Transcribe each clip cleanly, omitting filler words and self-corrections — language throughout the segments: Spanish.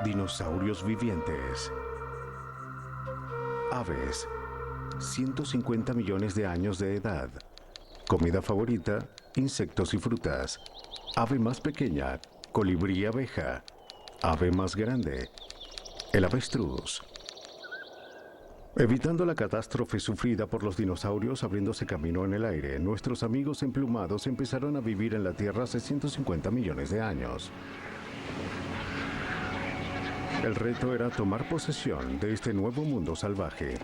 Dinosaurios vivientes. Aves. 150 millones de años de edad. Comida favorita, insectos y frutas. Ave más pequeña, colibrí abeja. Ave más grande, el avestruz. Evitando la catástrofe sufrida por los dinosaurios abriéndose camino en el aire, nuestros amigos emplumados empezaron a vivir en la Tierra hace 150 millones de años. El reto era tomar posesión de este nuevo mundo salvaje.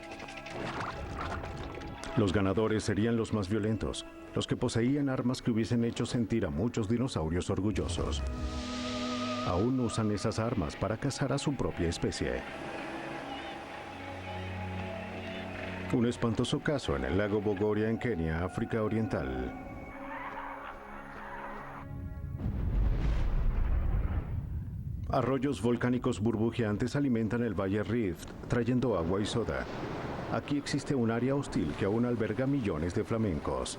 Los ganadores serían los más violentos, los que poseían armas que hubiesen hecho sentir a muchos dinosaurios orgullosos. Aún usan esas armas para cazar a su propia especie. Un espantoso caso en el lago Bogoria en Kenia, África Oriental. Arroyos volcánicos burbujeantes alimentan el valle Rift, trayendo agua y soda. Aquí existe un área hostil que aún alberga millones de flamencos.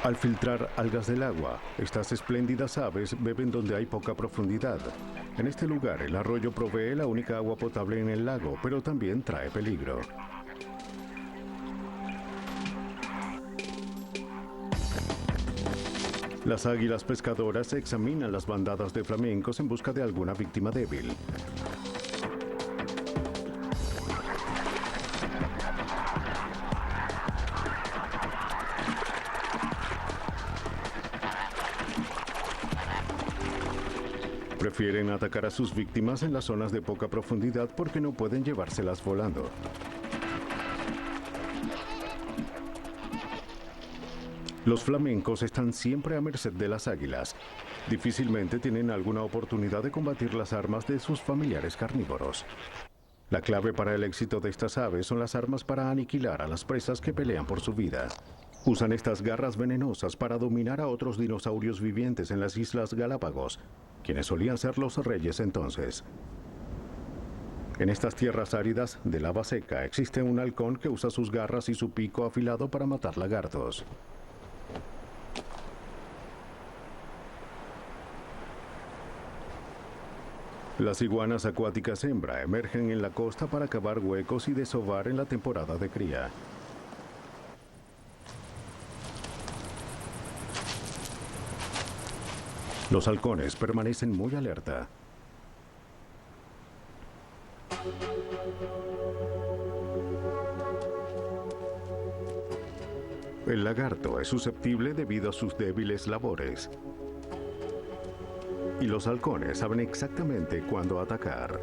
Al filtrar algas del agua, estas espléndidas aves beben donde hay poca profundidad. En este lugar, el arroyo provee la única agua potable en el lago, pero también trae peligro. Las águilas pescadoras examinan las bandadas de flamencos en busca de alguna víctima débil. Prefieren atacar a sus víctimas en las zonas de poca profundidad porque no pueden llevárselas volando. Los flamencos están siempre a merced de las águilas. Difícilmente tienen alguna oportunidad de combatir las armas de sus familiares carnívoros. La clave para el éxito de estas aves son las armas para aniquilar a las presas que pelean por su vida. Usan estas garras venenosas para dominar a otros dinosaurios vivientes en las Islas Galápagos, quienes solían ser los reyes entonces. En estas tierras áridas de lava seca existe un halcón que usa sus garras y su pico afilado para matar lagartos. Las iguanas acuáticas hembra emergen en la costa para cavar huecos y desovar en la temporada de cría. Los halcones permanecen muy alerta. El lagarto es susceptible debido a sus débiles labores. Y los halcones saben exactamente cuándo atacar.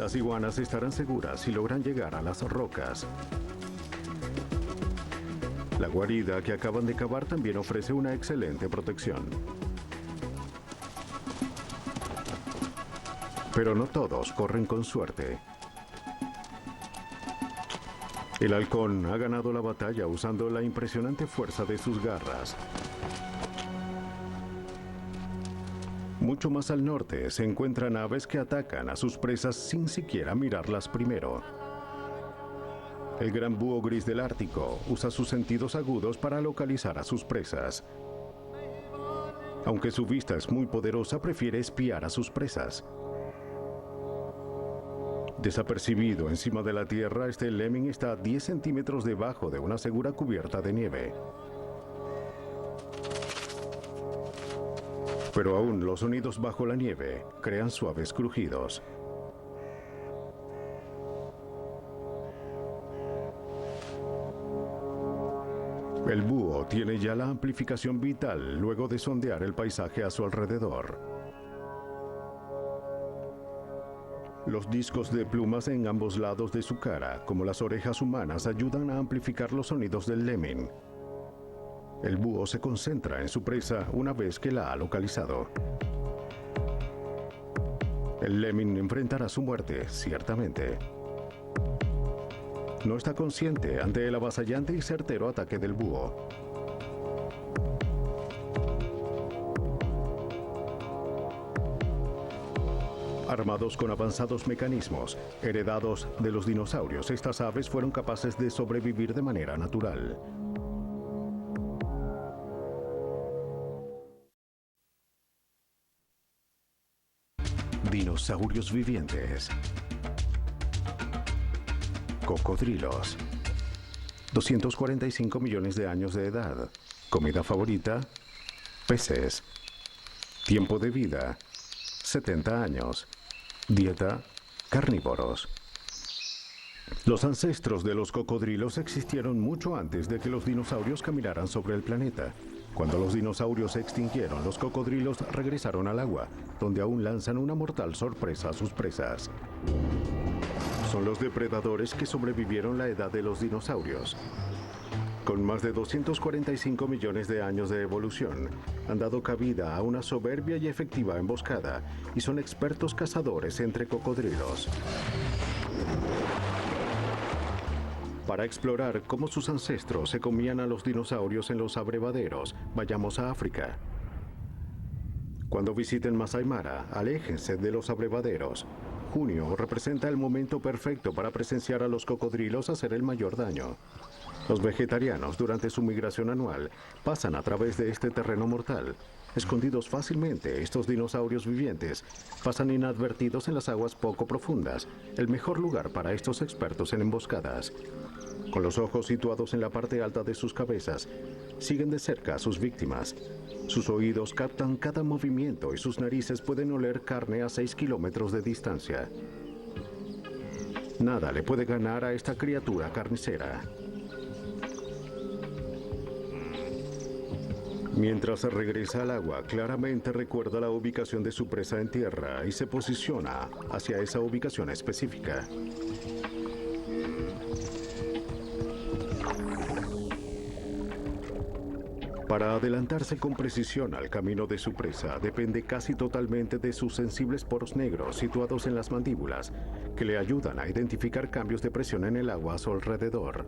Las iguanas estarán seguras si logran llegar a las rocas. La guarida que acaban de cavar también ofrece una excelente protección. Pero no todos corren con suerte. El halcón ha ganado la batalla usando la impresionante fuerza de sus garras. Mucho más al norte se encuentran aves que atacan a sus presas sin siquiera mirarlas primero. El gran búho gris del Ártico usa sus sentidos agudos para localizar a sus presas. Aunque su vista es muy poderosa, prefiere espiar a sus presas. Desapercibido encima de la tierra, este lemming está a 10 centímetros debajo de una segura cubierta de nieve. Pero aún los sonidos bajo la nieve crean suaves crujidos. El búho tiene ya la amplificación vital luego de sondear el paisaje a su alrededor. Los discos de plumas en ambos lados de su cara, como las orejas humanas, ayudan a amplificar los sonidos del lemming. El búho se concentra en su presa una vez que la ha localizado. El lemming enfrentará su muerte, ciertamente. No está consciente ante el avasallante y certero ataque del búho. Armados con avanzados mecanismos heredados de los dinosaurios, estas aves fueron capaces de sobrevivir de manera natural. Dinosaurios vivientes. Cocodrilos. 245 millones de años de edad. Comida favorita: peces. Tiempo de vida: 70 años. Dieta: carnívoros. Los ancestros de los cocodrilos existieron mucho antes de que los dinosaurios caminaran sobre el planeta. Cuando los dinosaurios se extinguieron, los cocodrilos regresaron al agua, donde aún lanzan una mortal sorpresa a sus presas. Son los depredadores que sobrevivieron la edad de los dinosaurios. Con más de 245 millones de años de evolución, han dado cabida a una soberbia y efectiva emboscada y son expertos cazadores entre cocodrilos. Para explorar cómo sus ancestros se comían a los dinosaurios en los abrevaderos, vayamos a África. Cuando visiten Masai Mara, aléjense de los abrevaderos. Junio representa el momento perfecto para presenciar a los cocodrilos hacer el mayor daño. Los vegetarianos, durante su migración anual, pasan a través de este terreno mortal. Escondidos fácilmente, estos dinosaurios vivientes pasan inadvertidos en las aguas poco profundas, el mejor lugar para estos expertos en emboscadas. Con los ojos situados en la parte alta de sus cabezas, siguen de cerca a sus víctimas. Sus oídos captan cada movimiento y sus narices pueden oler carne a 6 kilómetros de distancia. Nada le puede ganar a esta criatura carnicera. Mientras regresa al agua, claramente recuerda la ubicación de su presa en tierra y se posiciona hacia esa ubicación específica. Para adelantarse con precisión al camino de su presa, depende casi totalmente de sus sensibles poros negros situados en las mandíbulas, que le ayudan a identificar cambios de presión en el agua a su alrededor.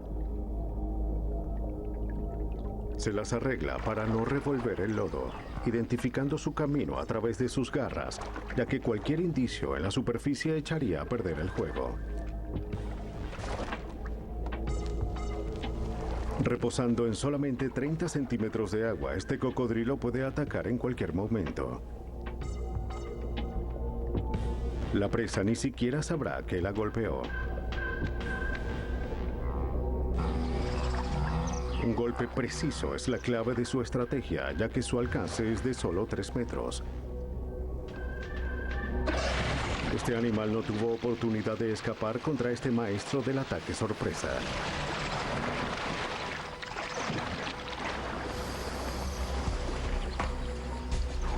Se las arregla para no revolver el lodo, identificando su camino a través de sus garras, ya que cualquier indicio en la superficie echaría a perder el juego. Reposando en solamente 30 centímetros de agua, este cocodrilo puede atacar en cualquier momento. La presa ni siquiera sabrá que la golpeó. Un golpe preciso es la clave de su estrategia, ya que su alcance es de solo 3 metros. Este animal no tuvo oportunidad de escapar contra este maestro del ataque sorpresa.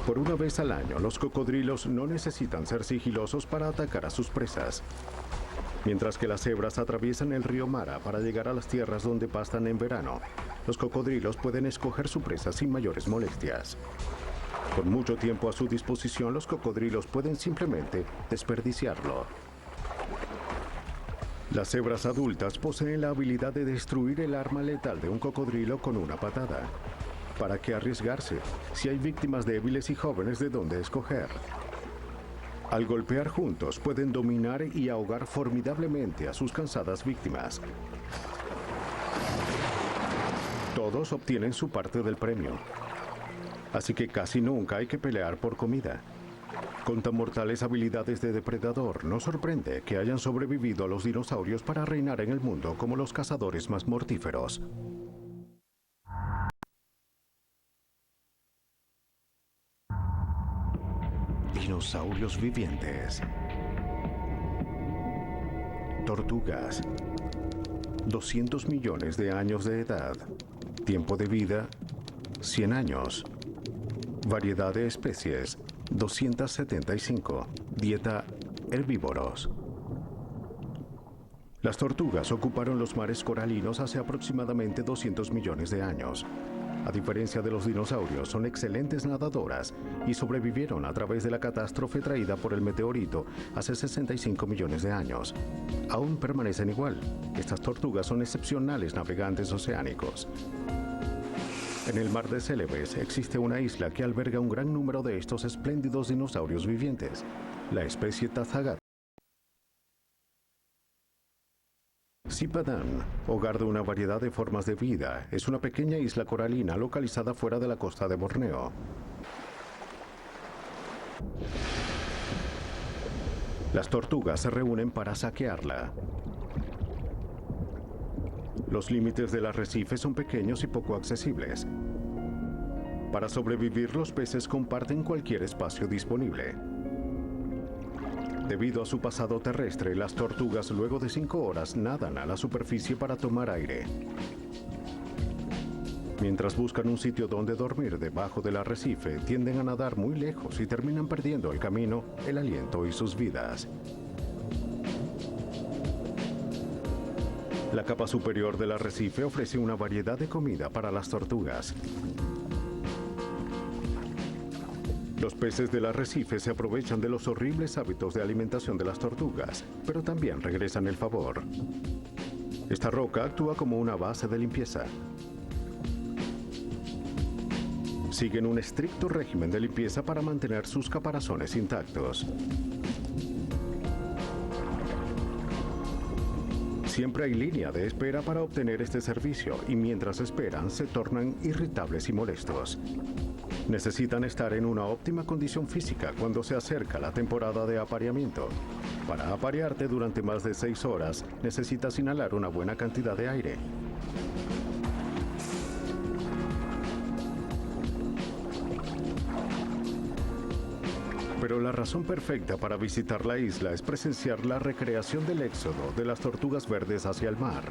Por una vez al año, los cocodrilos no necesitan ser sigilosos para atacar a sus presas. Mientras que las cebras atraviesan el río Mara para llegar a las tierras donde pastan en verano, los cocodrilos pueden escoger su presa sin mayores molestias. Con mucho tiempo a su disposición, los cocodrilos pueden simplemente desperdiciarlo. Las cebras adultas poseen la habilidad de destruir el arma letal de un cocodrilo con una patada. ¿Para qué arriesgarse si hay víctimas débiles y jóvenes de dónde escoger? Al golpear juntos, pueden dominar y ahogar formidablemente a sus cansadas víctimas. Todos obtienen su parte del premio. Así que casi nunca hay que pelear por comida. Con tan mortales habilidades de depredador, no sorprende que hayan sobrevivido a los dinosaurios para reinar en el mundo como los cazadores más mortíferos. Dinosaurios vivientes. Tortugas. 200 millones de años de edad. Tiempo de vida: 100 años. Variedad de especies: 275. Dieta: herbívoros. Las tortugas ocuparon los mares coralinos hace aproximadamente 200 millones de años. A diferencia de los dinosaurios, son excelentes nadadoras y sobrevivieron a través de la catástrofe traída por el meteorito hace 65 millones de años. Aún permanecen igual. Estas tortugas son excepcionales navegantes oceánicos. En el mar de Celebes existe una isla que alberga un gran número de estos espléndidos dinosaurios vivientes. la especie Tazagat. Sipadan, hogar de una variedad de formas de vida, es una pequeña isla coralina localizada fuera de la costa de Borneo. Las tortugas se reúnen para saquearla. Los límites del arrecife son pequeños y poco accesibles. Para sobrevivir, los peces comparten cualquier espacio disponible. Debido a su pasado terrestre, las tortugas luego de 5 horas nadan a la superficie para tomar aire. Mientras buscan un sitio donde dormir debajo del arrecife, tienden a nadar muy lejos y terminan perdiendo el camino, el aliento y sus vidas. La capa superior del arrecife ofrece una variedad de comida para las tortugas. Los peces del arrecife se aprovechan de los horribles hábitos de alimentación de las tortugas, pero también regresan el favor. Esta roca actúa como una base de limpieza. Siguen un estricto régimen de limpieza para mantener sus caparazones intactos. Siempre hay línea de espera para obtener este servicio y mientras esperan se tornan irritables y molestos. Necesitan estar en una óptima condición física cuando se acerca la temporada de apareamiento. Para aparearte durante más de 6 horas, necesitas inhalar una buena cantidad de aire. Pero la razón perfecta para visitar la isla es presenciar la recreación del éxodo de las tortugas verdes hacia el mar.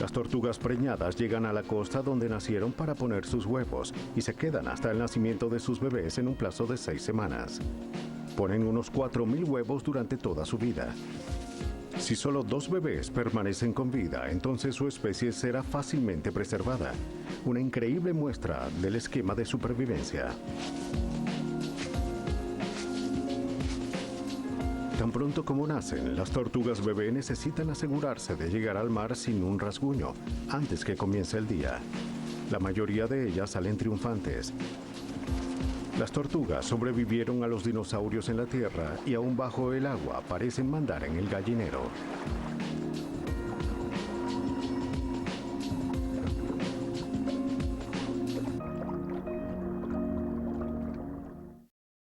Las tortugas preñadas llegan a la costa donde nacieron para poner sus huevos y se quedan hasta el nacimiento de sus bebés en un plazo de 6 semanas. Ponen unos 4.000 huevos durante toda su vida. Si solo 2 bebés permanecen con vida, entonces su especie será fácilmente preservada. Una increíble muestra del esquema de supervivencia. Tan pronto como nacen, las tortugas bebé necesitan asegurarse de llegar al mar sin un rasguño, antes que comience el día. La mayoría de ellas salen triunfantes. Las tortugas sobrevivieron a los dinosaurios en la tierra y aún bajo el agua parecen mandar en el gallinero.